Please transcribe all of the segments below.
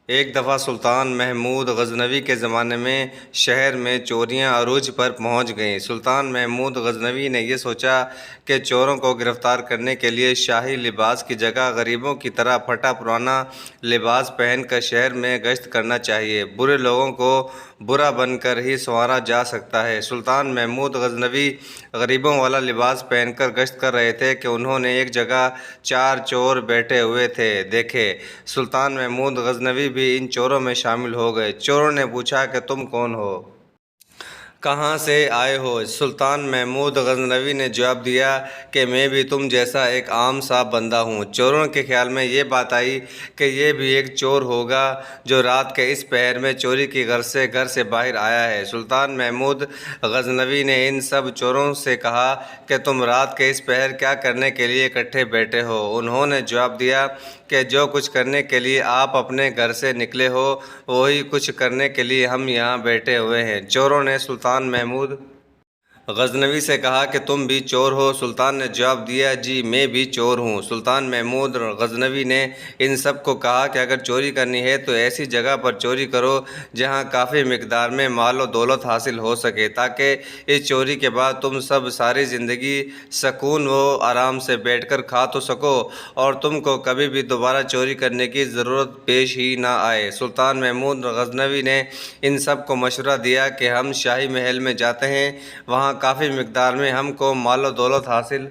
ایک دفعہ سلطان محمود غزنوی کے زمانے میں شہر میں چوریاں عروج پر پہنچ گئیں۔ سلطان محمود غزنوی نے یہ سوچا کہ چوروں کو گرفتار کرنے کے لیے شاہی لباس کی جگہ غریبوں کی طرح پھٹا پرانا لباس پہن کر شہر میں گشت کرنا چاہیے۔ برے لوگوں کو برا بن کر ہی سنوارا جا سکتا ہے۔ سلطان محمود غزنوی غریبوں والا لباس پہن کر گشت کر رہے تھے کہ انہوں نے ایک جگہ 4 چور بیٹھے ہوئے تھے دیکھے۔ سلطان محمود غزنوی بھی ان چوروں میں شامل ہو گئے۔ چوروں نے پوچھا کہ تم کون ہو؟ کہاں سے آئے ہو؟ سلطان محمود غزنوی نے جواب دیا کہ میں بھی تم جیسا ایک عام سا بندہ ہوں۔ چوروں کے خیال میں یہ بات آئی کہ یہ بھی ایک چور ہوگا جو رات کے اس پہر میں چوری کی غرض سے گھر سے باہر آیا ہے۔ سلطان محمود غزنوی نے ان سب چوروں سے کہا کہ تم رات کے اس پہر کیا کرنے کے لیے اکٹھے بیٹھے ہو؟ انہوں نے جواب دیا کہ جو کچھ کرنے کے لیے آپ اپنے گھر سے نکلے ہو وہی کچھ کرنے کے لیے ہم یہاں بیٹھے ہوئے ہیں۔ چوروں نے سلطان محمود غزنوی سے کہا کہ تم بھی چور ہو؟ سلطان نے جواب دیا جی میں بھی چور ہوں۔ سلطان محمود غزنوی نے ان سب کو کہا کہ اگر چوری کرنی ہے تو ایسی جگہ پر چوری کرو جہاں کافی مقدار میں مال و دولت حاصل ہو سکے تاکہ اس چوری کے بعد تم سب ساری زندگی سکون و آرام سے بیٹھ کر کھا تو سکو اور تم کو کبھی بھی دوبارہ چوری کرنے کی ضرورت پیش ہی نہ آئے۔ سلطان محمود غزنوی نے ان سب کو مشورہ دیا کہ ہم شاہی محل میں جاتے ہیں، وہاں کافی مقدار میں ہم کو مال و دولت حاصل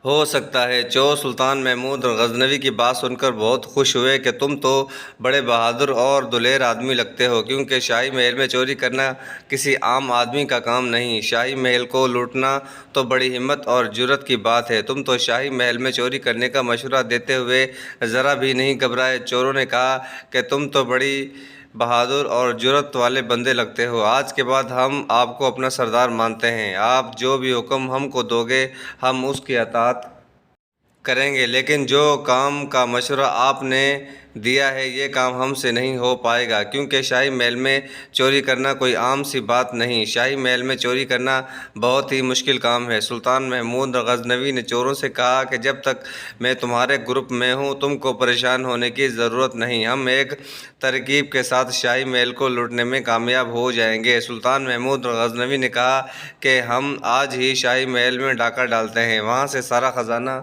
ہو سکتا ہے۔ چور سلطان محمود غزنوی کی بات سن کر بہت خوش ہوئے کہ تم تو بڑے بہادر اور دلیر آدمی لگتے ہو، کیونکہ شاہی محل میں چوری کرنا کسی عام آدمی کا کام نہیں۔ شاہی محل کو لوٹنا تو بڑی ہمت اور جرأت کی بات ہے۔ تم تو شاہی محل میں چوری کرنے کا مشورہ دیتے ہوئے ذرا بھی نہیں گھبرائے۔ چوروں نے کہا کہ تم تو بڑی بہادر اور جرأت والے بندے لگتے ہو۔ آج کے بعد ہم آپ کو اپنا سردار مانتے ہیں۔ آپ جو بھی حکم ہم کو دو گے ہم اس کی اطاعت کریں گے، لیکن جو کام کا مشورہ آپ نے دیا ہے یہ کام ہم سے نہیں ہو پائے گا، کیونکہ شاہی محل میں چوری کرنا کوئی عام سی بات نہیں۔ شاہی محل میں چوری کرنا بہت ہی مشکل کام ہے۔ سلطان محمود غزنوی نے چوروں سے کہا کہ جب تک میں تمہارے گروپ میں ہوں تم کو پریشان ہونے کی ضرورت نہیں، ہم ایک ترکیب کے ساتھ شاہی محل کو لوٹنے میں کامیاب ہو جائیں گے۔ سلطان محمود غزنوی نے کہا کہ ہم آج ہی شاہی محل میں ڈاکہ ڈالتے ہیں، وہاں سے سارا خزانہ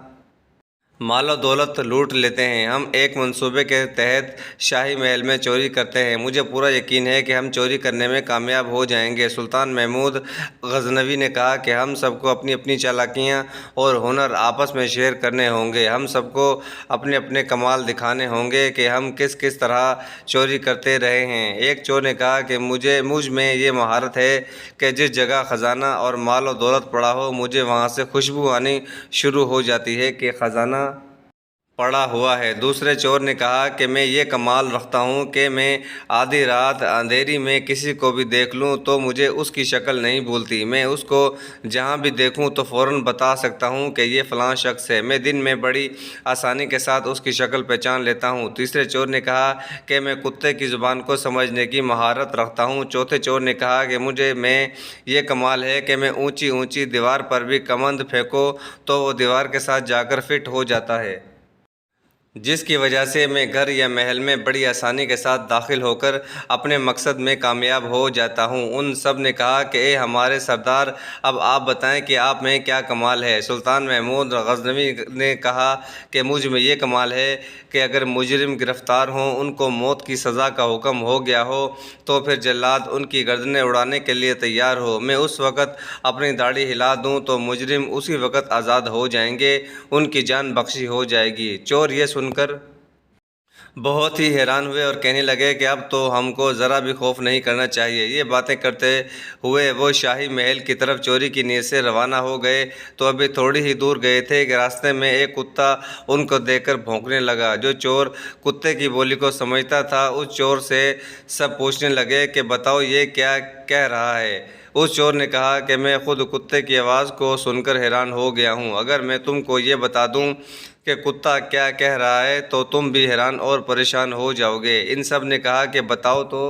مال و دولت لوٹ لیتے ہیں۔ ہم ایک منصوبے کے تحت شاہی محل میں چوری کرتے ہیں، مجھے پورا یقین ہے کہ ہم چوری کرنے میں کامیاب ہو جائیں گے۔ سلطان محمود غزنوی نے کہا کہ ہم سب کو اپنی اپنی چالاکیاں اور ہنر آپس میں شیئر کرنے ہوں گے، ہم سب کو اپنے اپنے کمال دکھانے ہوں گے کہ ہم کس کس طرح چوری کرتے رہے ہیں۔ ایک چور نے کہا کہ مجھ میں یہ مہارت ہے کہ جس جگہ خزانہ اور مال و دولت پڑا ہو مجھے وہاں سے خوشبو آنی شروع ہو جاتی ہے کہ خزانہ پڑا ہوا ہے۔ دوسرے چور نے کہا کہ میں یہ کمال رکھتا ہوں کہ میں آدھی رات اندھیری میں کسی کو بھی دیکھ لوں تو مجھے اس کی شکل نہیں بھولتی، میں اس کو جہاں بھی دیکھوں تو فوراً بتا سکتا ہوں کہ یہ فلاں شخص ہے، میں دن میں بڑی آسانی کے ساتھ اس کی شکل پہچان لیتا ہوں۔ تیسرے چور نے کہا کہ میں کتے کی زبان کو سمجھنے کی مہارت رکھتا ہوں۔ چوتھے چور نے کہا کہ مجھے میں یہ کمال ہے کہ میں اونچی اونچی دیوار پر بھی کمند پھینکو تو وہ دیوار کے ساتھ جا کر فٹ ہو جاتا ہے، جس کی وجہ سے میں گھر یا محل میں بڑی آسانی کے ساتھ داخل ہو کر اپنے مقصد میں کامیاب ہو جاتا ہوں۔ ان سب نے کہا کہ اے ہمارے سردار، اب آپ بتائیں کہ آپ میں کیا کمال ہے؟ سلطان محمود غزنوی نے کہا کہ مجھ میں یہ کمال ہے کہ اگر مجرم گرفتار ہوں، ان کو موت کی سزا کا حکم ہو گیا ہو تو پھر جلاد ان کی گردنیں اڑانے کے لیے تیار ہو، میں اس وقت اپنی داڑھی ہلا دوں تو مجرم اسی وقت آزاد ہو جائیں گے، ان کی جان بخشی ہو جائے گی۔ چور یہ سن کر بہت ہی حیران ہوئے اور کہنے لگے کہ اب تو ہم کو ذرا بھی خوف نہیں کرنا چاہیے۔ یہ باتیں کرتے ہوئے وہ شاہی محل کی طرف چوری کی نیت سے روانہ ہو گئے تو ابھی تھوڑی ہی دور گئے تھے کہ راستے میں ایک کتا ان کو دیکھ کر بھونکنے لگا۔ جو چور کتے کی بولی کو سمجھتا تھا اس چور سے سب پوچھنے لگے کہ بتاؤ یہ کیا کہہ رہا ہے؟ اس چور نے کہا کہ میں خود کتے کی آواز کو سن کر حیران ہو گیا ہوں، اگر میں تم کو یہ بتا دوں کہ کتا کیا کہہ رہا ہے تو تم بھی حیران اور پریشان ہو جاؤ گے۔ ان سب نے کہا کہ بتاؤ تو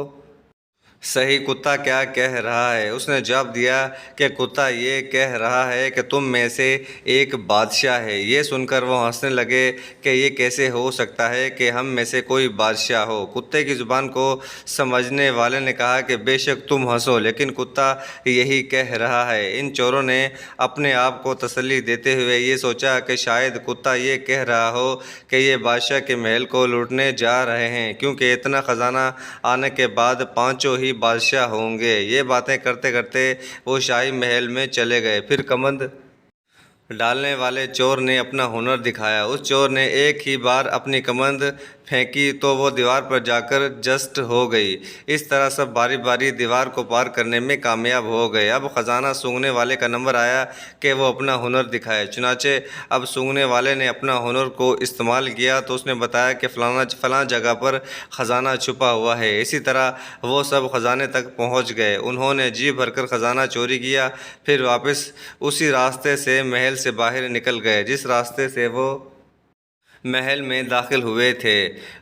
صحیح کتا کیا کہہ رہا ہے؟ اس نے جواب دیا کہ کتا یہ کہہ رہا ہے کہ تم میں سے ایک بادشاہ ہے۔ یہ سن کر وہ ہنسنے لگے کہ یہ کیسے ہو سکتا ہے کہ ہم میں سے کوئی بادشاہ ہو۔ کتے کی زبان کو سمجھنے والے نے کہا کہ بے شک تم ہنسو، لیکن کتا یہی کہہ رہا ہے۔ ان چوروں نے اپنے آپ کو تسلی دیتے ہوئے یہ سوچا کہ شاید کتا یہ کہہ رہا ہو کہ یہ بادشاہ کے محل کو لوٹنے جا رہے ہیں، کیونکہ اتنا خزانہ آنے کے بعد پانچوں ہی بادشاہ ہوں گے۔ یہ باتیں کرتے کرتے وہ شاہی محل میں چلے گئے۔ پھر کمند ڈالنے والے چور نے اپنا ہنر دکھایا۔ اس چور نے ایک ہی بار اپنی کمند پھینکی تو وہ دیوار پر جا کر جسٹ ہو گئی۔ اس طرح سب باری باری دیوار کو پار کرنے میں کامیاب ہو گئے۔ اب خزانہ سونگھنے والے کا نمبر آیا کہ وہ اپنا ہنر دکھائے۔ چنانچہ اب سونگھنے والے نے اپنا ہنر کو استعمال کیا تو اس نے بتایا کہ فلاں جگہ پر خزانہ چھپا ہوا ہے۔ اسی طرح وہ سب خزانے تک پہنچ گئے۔ انہوں نے جی بھر کر خزانہ چوری کیا، پھر واپس اسی راستے سے محل سے باہر نکل گئے جس راستے سے وہ محل میں داخل ہوئے تھے۔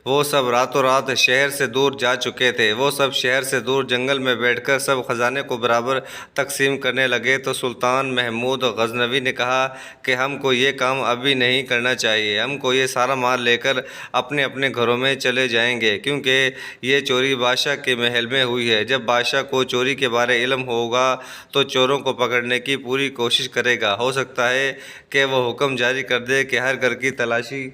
وہ سب راتوں رات شہر سے دور جا چکے تھے۔ وہ سب شہر سے دور جنگل میں بیٹھ کر سب خزانے کو برابر تقسیم کرنے لگے تو سلطان محمود غزنوی نے کہا کہ ہم کو یہ کام ابھی نہیں کرنا چاہیے، ہم کو یہ سارا مال لے کر اپنے اپنے گھروں میں چلے جائیں گے، کیونکہ یہ چوری بادشاہ کے محل میں ہوئی ہے۔ جب بادشاہ کو چوری کے بارے علم ہوگا تو چوروں کو پکڑنے کی پوری کوشش کرے گا۔ ہو سکتا ہے کہ وہ حکم جاری کر دے کہ ہر گھر کی تلاشی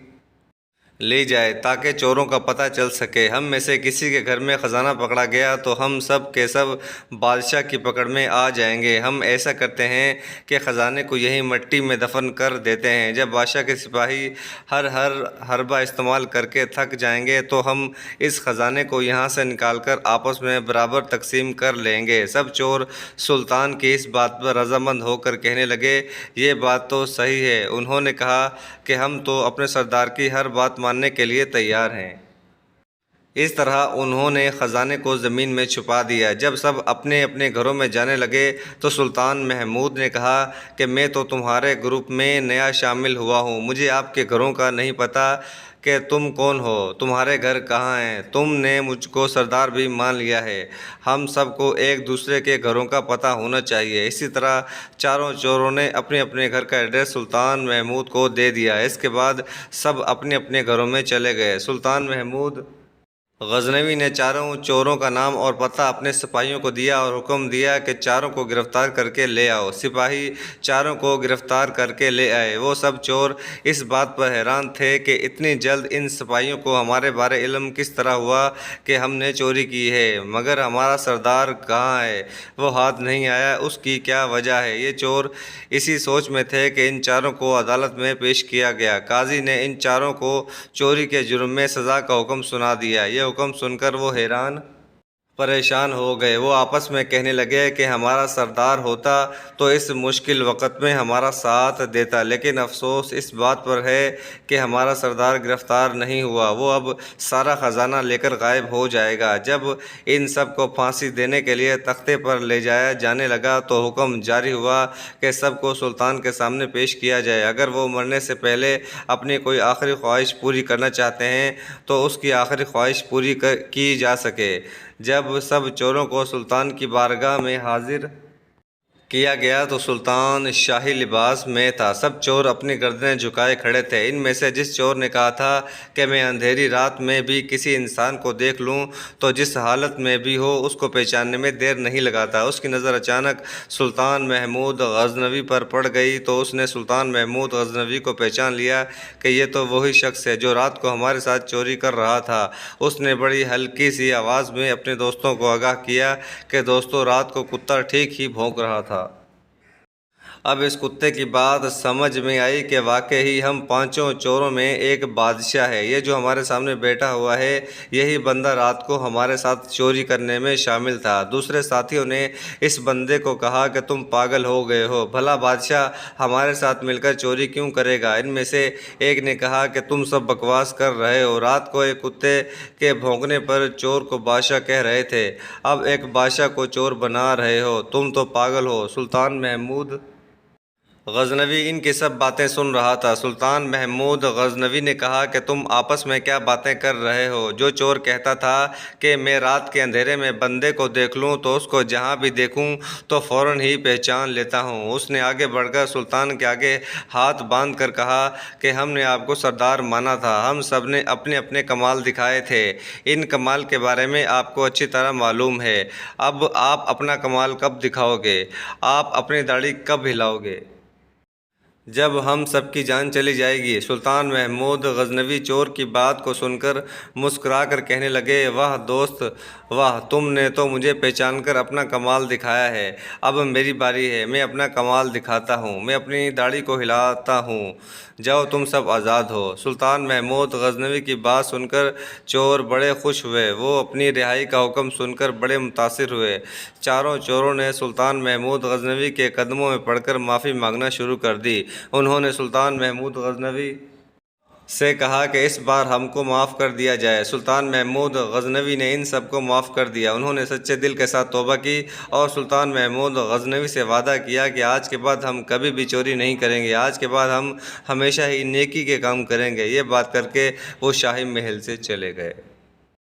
لی جائے تاکہ چوروں کا پتہ چل سکے۔ ہم میں سے کسی کے گھر میں خزانہ پکڑا گیا تو ہم سب کے سب بادشاہ کی پکڑ میں آ جائیں گے۔ ہم ایسا کرتے ہیں کہ خزانے کو یہیں مٹی میں دفن کر دیتے ہیں۔ جب بادشاہ کے سپاہی ہر حربہ استعمال کر کے تھک جائیں گے تو ہم اس خزانے کو یہاں سے نکال کر آپس میں برابر تقسیم کر لیں گے۔ سب چور سلطان کی اس بات پر رضامند ہو کر کہنے لگے، یہ بات تو صحیح ہے۔ انہوں نے کہا کہ ہم تو اپنے سردار کی ہر بات ماننے کے لیے تیار ہیں۔ اس طرح انہوں نے خزانے کو زمین میں چھپا دیا۔ جب سب اپنے اپنے گھروں میں جانے لگے تو سلطان محمود نے کہا کہ میں تو تمہارے گروپ میں نیا شامل ہوا ہوں، مجھے آپ کے گھروں کا نہیں پتہ کہ تم کون ہو، تمہارے گھر کہاں ہیں۔ تم نے مجھ کو سردار بھی مان لیا ہے، ہم سب کو ایک دوسرے کے گھروں کا پتہ ہونا چاہیے۔ اسی طرح چاروں چوروں نے اپنے اپنے گھر کا ایڈریس سلطان محمود کو دے دیا۔ اس کے بعد سب اپنے اپنے گھروں میں چلے گئے۔ سلطان محمود غزنوی نے چاروں چوروں کا نام اور پتہ اپنے سپاہیوں کو دیا اور حکم دیا کہ چاروں کو گرفتار کر کے لے آؤ۔ سپاہی چاروں کو گرفتار کر کے لے آئے۔ وہ سب چور اس بات پر حیران تھے کہ اتنی جلد ان سپاہیوں کو ہمارے بارے علم کس طرح ہوا کہ ہم نے چوری کی ہے، مگر ہمارا سردار کہاں ہے، وہ ہاتھ نہیں آیا، اس کی کیا وجہ ہے۔ یہ چور اسی سوچ میں تھے کہ ان چاروں کو عدالت میں پیش کیا گیا۔ قاضی نے ان چاروں کو چوری کے جرم میں سزا کا حکم سنا دیا۔ یہ حکم سن کر وہ حیران پریشان ہو گئے۔ وہ آپس میں کہنے لگے کہ ہمارا سردار ہوتا تو اس مشکل وقت میں ہمارا ساتھ دیتا، لیکن افسوس اس بات پر ہے کہ ہمارا سردار گرفتار نہیں ہوا، وہ اب سارا خزانہ لے کر غائب ہو جائے گا۔ جب ان سب کو پھانسی دینے کے لیے تختے پر لے جایا جانے لگا تو حکم جاری ہوا کہ سب کو سلطان کے سامنے پیش کیا جائے۔ اگر وہ مرنے سے پہلے اپنی کوئی آخری خواہش پوری کرنا چاہتے ہیں تو اس کی آخری خواہش پوری کی جا سکے۔ جب سب چوروں کو سلطان کی بارگاہ میں حاضر کیا گیا تو سلطان شاہی لباس میں تھا۔ سب چور اپنی گردنیں جھکائے کھڑے تھے۔ ان میں سے جس چور نے کہا تھا کہ میں اندھیری رات میں بھی کسی انسان کو دیکھ لوں تو جس حالت میں بھی ہو اس کو پہچاننے میں دیر نہیں لگاتا، اس کی نظر اچانک سلطان محمود غزنوی پر پڑ گئی تو اس نے سلطان محمود غزنوی کو پہچان لیا کہ یہ تو وہی شخص ہے جو رات کو ہمارے ساتھ چوری کر رہا تھا۔ اس نے بڑی ہلکی سی آواز میں اپنے دوستوں کو آگاہ کیا کہ دوستو، رات کو کتا ٹھیک ہی بھونک رہا تھا۔ اب اس کتے کی بات سمجھ میں آئی کہ واقعی ہم پانچوں چوروں میں ایک بادشاہ ہے۔ یہ جو ہمارے سامنے بیٹھا ہوا ہے یہی بندہ رات کو ہمارے ساتھ چوری کرنے میں شامل تھا۔ دوسرے ساتھیوں نے اس بندے کو کہا کہ تم پاگل ہو گئے ہو، بھلا بادشاہ ہمارے ساتھ مل کر چوری کیوں کرے گا؟ ان میں سے ایک نے کہا کہ تم سب بکواس کر رہے ہو، رات کو ایک کتے کے بھونکنے پر چور کو بادشاہ کہہ رہے تھے، اب ایک بادشاہ کو چور بنا رہے ہو، تم تو پاگل ہو۔ سلطان محمود غزنوی ان کی سب باتیں سن رہا تھا۔ سلطان محمود غزنوی نے کہا کہ تم آپس میں کیا باتیں کر رہے ہو؟ جو چور کہتا تھا کہ میں رات کے اندھیرے میں بندے کو دیکھ لوں تو اس کو جہاں بھی دیکھوں تو فوراً ہی پہچان لیتا ہوں۔ اس نے آگے بڑھ کر سلطان کے آگے ہاتھ باندھ کر کہا کہ ہم نے آپ کو سردار مانا تھا، ہم سب نے اپنے اپنے کمال دکھائے تھے، ان کمال کے بارے میں آپ کو اچھی طرح معلوم ہے۔ اب آپ اپنا کمال کب دکھاؤ گے؟ آپ اپنی داڑھی کب ہلاؤ گے؟ جب ہم سب کی جان چلی جائے گی۔ سلطان محمود غزنوی چور کی بات کو سن کر مسکرا کر کہنے لگے، واہ دوست واہ، تم نے تو مجھے پہچان کر اپنا کمال دکھایا ہے، اب میری باری ہے، میں اپنا کمال دکھاتا ہوں، میں اپنی داڑھی کو ہلاتا ہوں، جاؤ تم سب آزاد ہو۔ سلطان محمود غزنوی کی بات سن کر چور بڑے خوش ہوئے، وہ اپنی رہائی کا حکم سن کر بڑے متاثر ہوئے۔ چاروں چوروں نے سلطان محمود غزنوی کے قدموں میں پڑ کر معافی مانگنا شروع کر دی۔ انہوں نے سلطان محمود غزنوی سے کہا کہ اس بار ہم کو معاف کر دیا جائے۔ سلطان محمود غزنوی نے ان سب کو معاف کر دیا۔ انہوں نے سچے دل کے ساتھ توبہ کی اور سلطان محمود غزنوی سے وعدہ کیا کہ آج کے بعد ہم کبھی بھی چوری نہیں کریں گے، آج کے بعد ہم ہمیشہ ہی نیکی کے کام کریں گے۔ یہ بات کر کے وہ شاہی محل سے چلے گئے۔